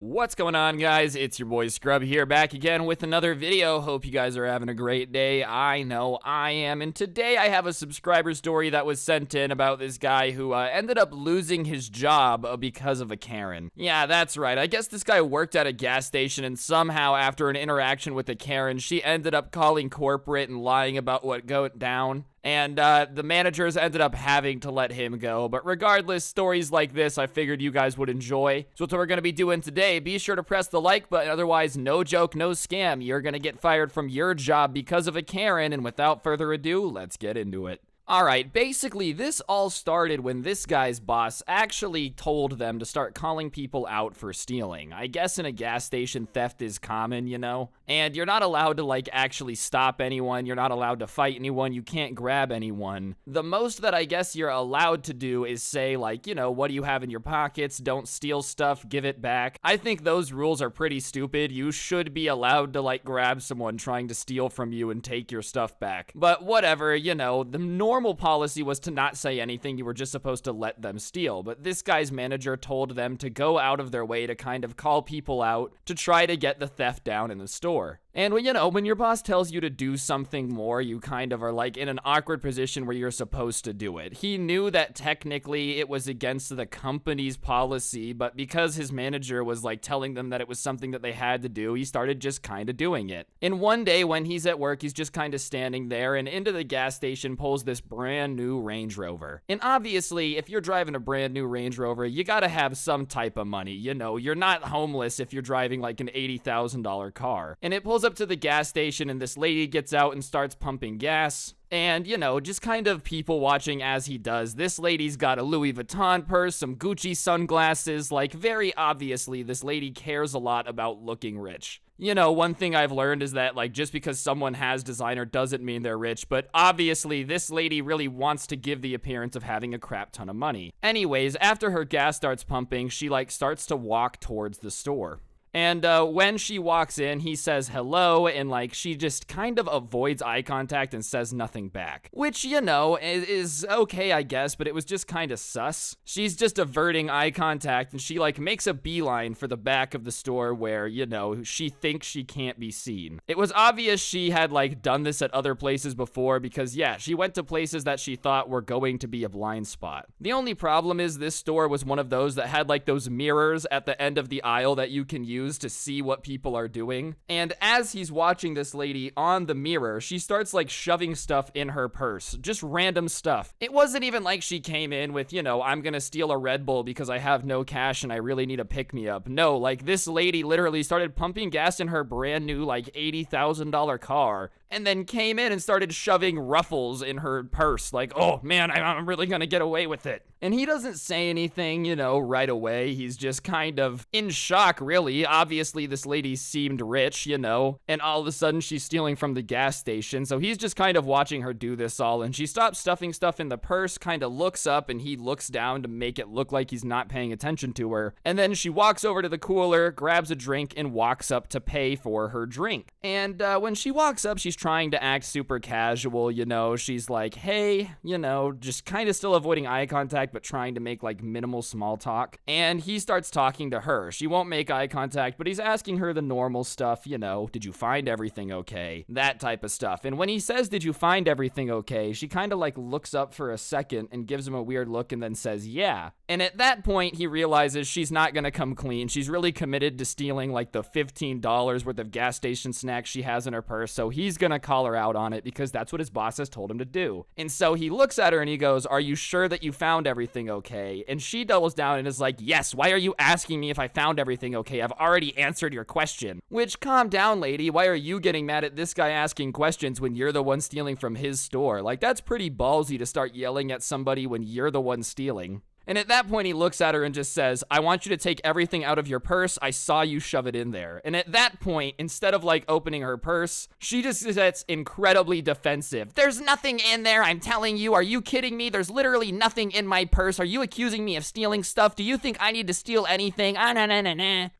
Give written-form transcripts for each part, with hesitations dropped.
What's going on, guys? It's your boy Scrub here, back again with another video. Hope you guys are having a great day. I know I am. And today I have a subscriber story that was sent in about this guy who ended up losing his job because of a Karen. Yeah, that's right. I guess this guy worked at a gas station, and somehow after an interaction with a Karen, she ended up calling corporate and lying about what went down. And the managers ended up having to let him go. But regardless, stories like this I figured you guys would enjoy. So that's what we're going to be doing today. Be sure to press the like button. Otherwise, no joke, no scam. You're going to get fired from your job because of a Karen. And without further ado, let's get into it. Alright, basically this all started when this guy's boss actually told them to start calling people out for stealing. I guess in a gas station, theft is common, you know? And you're not allowed to, actually stop anyone. You're not allowed to fight anyone. You can't grab anyone. The most that I guess you're allowed to do is say, what do you have in your pockets? Don't steal stuff, give it back. I think those rules are pretty stupid. You should be allowed to, grab someone trying to steal from you and take your stuff back. But whatever, the normal policy was to not say anything. You were just supposed to let them steal. But this guy's manager told them to go out of their way to kind of call people out to try to get the theft down in the store. And when your boss tells you to do something more, you kind of are in an awkward position where you're supposed to do it. He knew that technically it was against the company's policy, but because his manager was telling them that it was something that they had to do, he started just kind of doing it. And one day when he's at work, he's just kind of standing there, and into the gas station pulls this brand new Range Rover. And obviously, if you're driving a brand new Range Rover, you gotta have some type of money. You're not homeless if you're driving an $80,000 car. And it pulls up to the gas station, and this lady gets out and starts pumping gas. And, just kind of people watching as he does. This lady's got a Louis Vuitton purse, some Gucci sunglasses. Very obviously, this lady cares a lot about looking rich. One thing I've learned is that, just because someone has designer doesn't mean they're rich, but obviously, this lady really wants to give the appearance of having a crap ton of money. Anyways, after her gas starts pumping, she, starts to walk towards the store. And when she walks in, he says hello, and she just kind of avoids eye contact and says nothing back. Which, is okay, I guess, but it was just kind of sus. She's just averting eye contact, and she makes a beeline for the back of the store where, she thinks she can't be seen. It was obvious she had done this at other places before because, yeah, she went to places that she thought were going to be a blind spot. The only problem is this store was one of those that had those mirrors at the end of the aisle that you can use to see what people are doing. And as he's watching this lady on the mirror, she starts shoving stuff in her purse, just random stuff. It wasn't even she came in with, I'm gonna steal a Red Bull because I have no cash and I really need a pick-me-up. No, this lady literally started pumping gas in her brand new $80,000 car and then came in and started shoving Ruffles in her purse. Oh man, I'm really gonna get away with it. And he doesn't say anything, right away. He's just kind of in shock, really. Obviously, this lady seemed rich, and all of a sudden she's stealing from the gas station. So he's just kind of watching her do this all, and she stops stuffing stuff in the purse, kind of looks up, and he looks down to make it look like he's not paying attention to her. And then she walks over to the cooler, grabs a drink, and walks up to pay for her drink. And when she walks up, she's trying to act super casual, she's like, hey, just kind of still avoiding eye contact, but trying to make minimal small talk. And he starts talking to her. She won't make eye contact, but he's asking her the normal stuff, did you find everything okay? That type of stuff. And when he says, did you find everything okay? She kind of looks up for a second and gives him a weird look and then says, yeah. And at that point, he realizes she's not gonna come clean. She's really committed to stealing the $15 worth of gas station snacks she has in her purse, so he's gonna call her out on it because that's what his boss has told him to do. And so he looks at her and he goes, are you sure that you found everything okay? And she doubles down and is like, yes, why are you asking me if I found everything okay? I've already answered your question. Which, calm down, lady. Why are you getting mad at this guy asking questions when you're the one stealing from his store? That's pretty ballsy to start yelling at somebody when you're the one stealing. And at that point, he looks at her and just says, I want you to take everything out of your purse. I saw you shove it in there. And at that point, instead of opening her purse, she just gets incredibly defensive. There's nothing in there, I'm telling you. Are you kidding me? There's literally nothing in my purse. Are you accusing me of stealing stuff? Do you think I need to steal anything?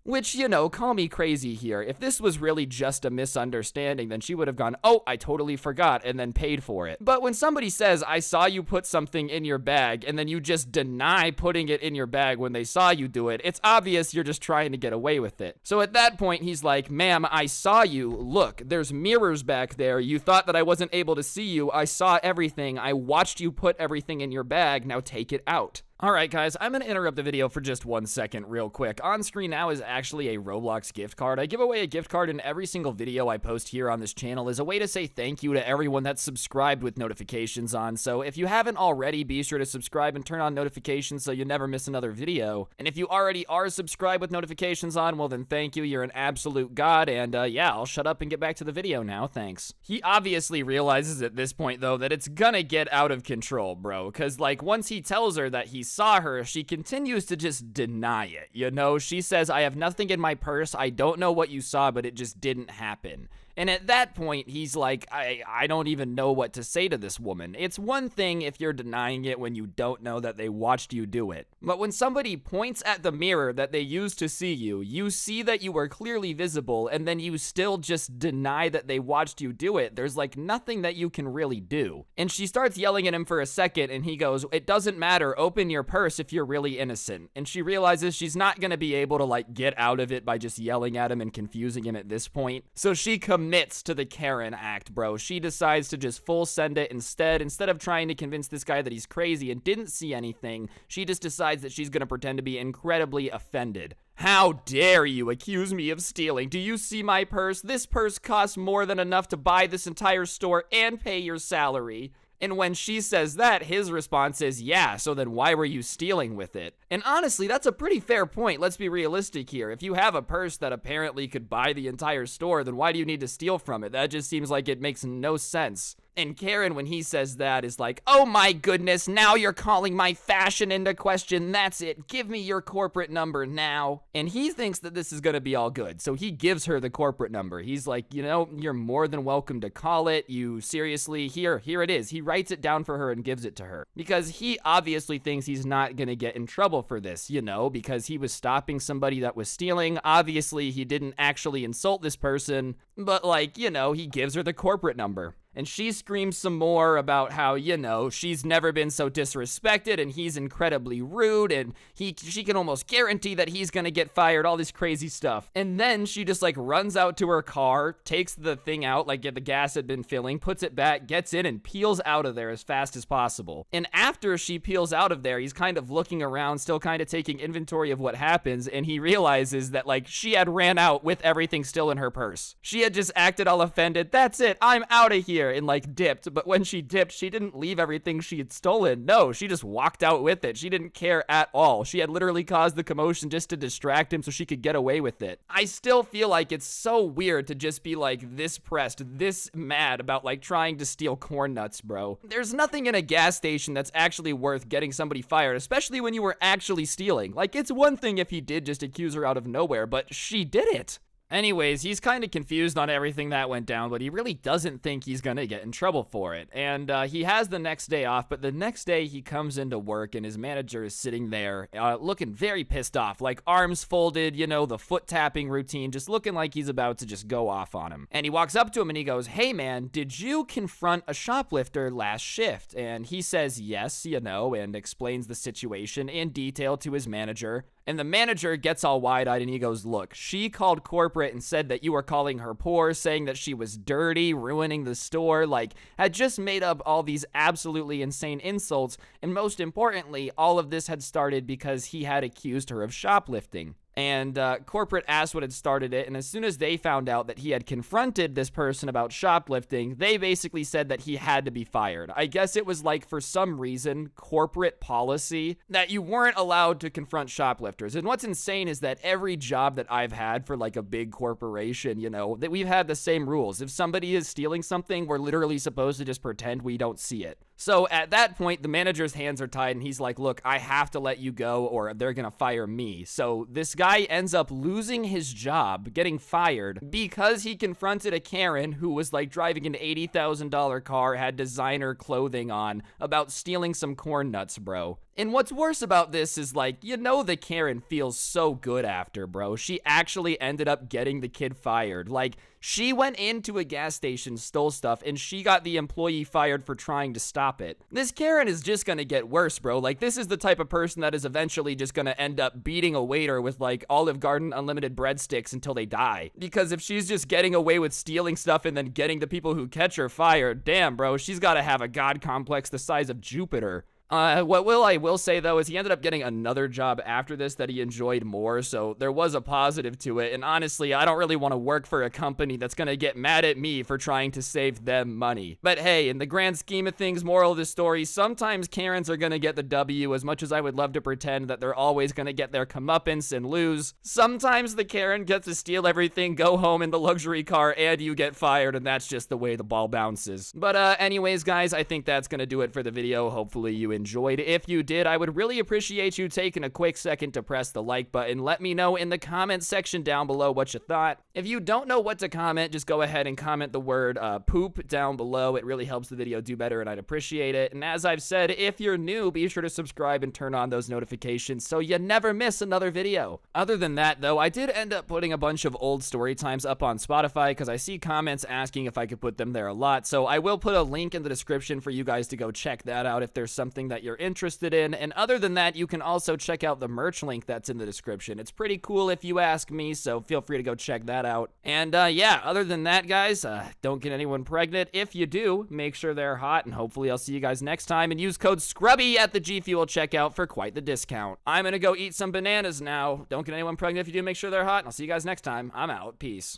Which, call me crazy here. If this was really just a misunderstanding, then she would have gone, oh, I totally forgot, and then paid for it. But when somebody says, I saw you put something in your bag, and then you just deny deny putting it in your bag when they saw you do it. It's obvious you're just trying to get away with it. So at that point, he's like, ma'am, I saw you. Look, there's mirrors back there. You thought that I wasn't able to see you. I saw everything. I watched you put everything in your bag. Now take it out. Alright guys, I'm going to interrupt the video for just 1 second real quick. On screen now is actually a Roblox gift card. I give away a gift card in every single video I post here on this channel as a way to say thank you to everyone that's subscribed with notifications on. So if you haven't already, be sure to subscribe and turn on notifications so you never miss another video. And if you already are subscribed with notifications on, well then thank you, you're an absolute god. And yeah, I'll shut up and get back to the video now, thanks. He obviously realizes at this point though that it's gonna get out of control, bro. Cause like once he tells her that he saw her, she continues to just deny it, you know? She says, I have nothing in my purse, I don't know what you saw, but it just didn't happen. And at that point, he's like, I don't even know what to say to this woman. It's one thing if you're denying it when you don't know that they watched you do it. But when somebody points at the mirror that they used to see you, you see that you were clearly visible, and then you still just deny that they watched you do it, there's like nothing that you can really do. And she starts yelling at him for a second, and he goes, it doesn't matter, open your purse if you're really innocent. And she realizes she's not gonna be able to like get out of it by just yelling at him and confusing him at this point. So she commits to the Karen act, bro. She decides to just full send it instead of trying to convince this guy that he's crazy and didn't see anything. She just decides that she's gonna pretend to be incredibly offended. How dare you accuse me of stealing? Do you see my purse? This purse costs more than enough to buy this entire store and pay your salary. And when she says that, his response is, yeah, so then why were you stealing with it? And honestly, that's a pretty fair point. Let's be realistic here. If you have a purse that apparently could buy the entire store, then why do you need to steal from it? That just seems like it makes no sense. And Karen, when he says that, is like, oh my goodness, now you're calling my fashion into question. That's it. Give me your corporate number now. And he thinks that this is going to be all good. So he gives her the corporate number. He's like, you know, you're more than welcome to call it. You seriously, here it is. He writes it down for her and gives it to her. Because he obviously thinks he's not going to get in trouble for this, you know, because he was stopping somebody that was stealing. Obviously, he didn't actually insult this person, but like, you know, he gives her the corporate number. And she screams some more about how, you know, she's never been so disrespected and he's incredibly rude and she can almost guarantee that he's gonna get fired, all this crazy stuff. And then she just like runs out to her car, takes the thing out, like the gas had been filling, puts it back, gets in and peels out of there as fast as possible. And after she peels out of there, he's kind of looking around, still kind of taking inventory of what happens, and he realizes that like she had ran out with everything still in her purse. She had just acted all offended. That's it, I'm out of here. And like dipped, but when she dipped, she didn't leave everything she had stolen. No, she just walked out with it. She didn't care at all. She had literally caused the commotion just to distract him so she could get away with it. I still feel like it's so weird to just be like this pressed, this mad about like trying to steal corn nuts, bro. There's nothing in a gas station that's actually worth getting somebody fired, especially when you were actually stealing. Like, it's one thing if he did just accuse her out of nowhere, but she did it. Anyways, he's kind of confused on everything that went down, but he really doesn't think he's gonna get in trouble for it. And he has the next day off, but the next day he comes into work and his manager is sitting there looking very pissed off, like arms folded, you know, the foot tapping routine, just looking like he's about to just go off on him. And he walks up to him and he goes, hey man, did you confront a shoplifter last shift? And he says yes, you know, and explains the situation in detail to his manager. And the manager gets all wide-eyed and he goes, look, she called corporate and said that you were calling her poor, saying that she was dirty, ruining the store, like, had just made up all these absolutely insane insults. And most importantly, all of this had started because he had accused her of shoplifting. And corporate asked what had started it, and as soon as they found out that he had confronted this person about shoplifting, they basically said that he had to be fired. I guess it was like, for some reason, corporate policy that you weren't allowed to confront shoplifters. And what's insane is that every job that I've had for like a big corporation, you know, that we've had the same rules. If somebody is stealing something, we're literally supposed to just pretend we don't see it. So at that point, the manager's hands are tied and he's like, look, I have to let you go or they're gonna fire me. So this guy ends up losing his job, getting fired, because he confronted a Karen who was like driving an $80,000 car, had designer clothing on, about stealing some corn nuts, bro. And what's worse about this is, like, you know, the Karen feels so good after, bro. She actually ended up getting the kid fired. Like, she went into a gas station, stole stuff, and she got the employee fired for trying to stop it. This Karen is just gonna get worse, bro. Like, this is the type of person that is eventually just gonna end up beating a waiter with, like, Olive Garden unlimited breadsticks until they die. Because if she's just getting away with stealing stuff and then getting the people who catch her fired, damn, bro, she's gotta have a god complex the size of Jupiter. What I will say, though, is he ended up getting another job after this that he enjoyed more, so there was a positive to it, and honestly, I don't really want to work for a company that's gonna get mad at me for trying to save them money. But hey, in the grand scheme of things, moral of the story, sometimes Karens are gonna get the W. As much as I would love to pretend that they're always gonna get their comeuppance and lose, sometimes the Karen gets to steal everything, go home in the luxury car, and you get fired, and that's just the way the ball bounces. But anyways, guys, I think that's gonna do it for the video. Hopefully you enjoyed. If you did, I would really appreciate you taking a quick second to press the like button. Let me know in the comment section down below what you thought. If you don't know what to comment, just go ahead and comment the word poop down below. It really helps the video do better, and I'd appreciate it. And as I've said, if you're new, be sure to subscribe and turn on those notifications so you never miss another video. Other than that, though, I did end up putting a bunch of old story times up on Spotify because I see comments asking if I could put them there a lot. So I will put a link in the description for you guys to go check that out if there's something that you're interested in. And other than that, you can also check out the merch link that's in the description. It's pretty cool if you ask me, so feel free to go check that out. And yeah, other than that, guys, don't get anyone pregnant. If you do, make sure they're hot, and hopefully I'll see you guys next time, and use code SCRUBBY at the G Fuel checkout for quite the discount. I'm gonna go eat some bananas now. Don't get anyone pregnant. If you do, make sure they're hot, and I'll see you guys next time. I'm out. Peace.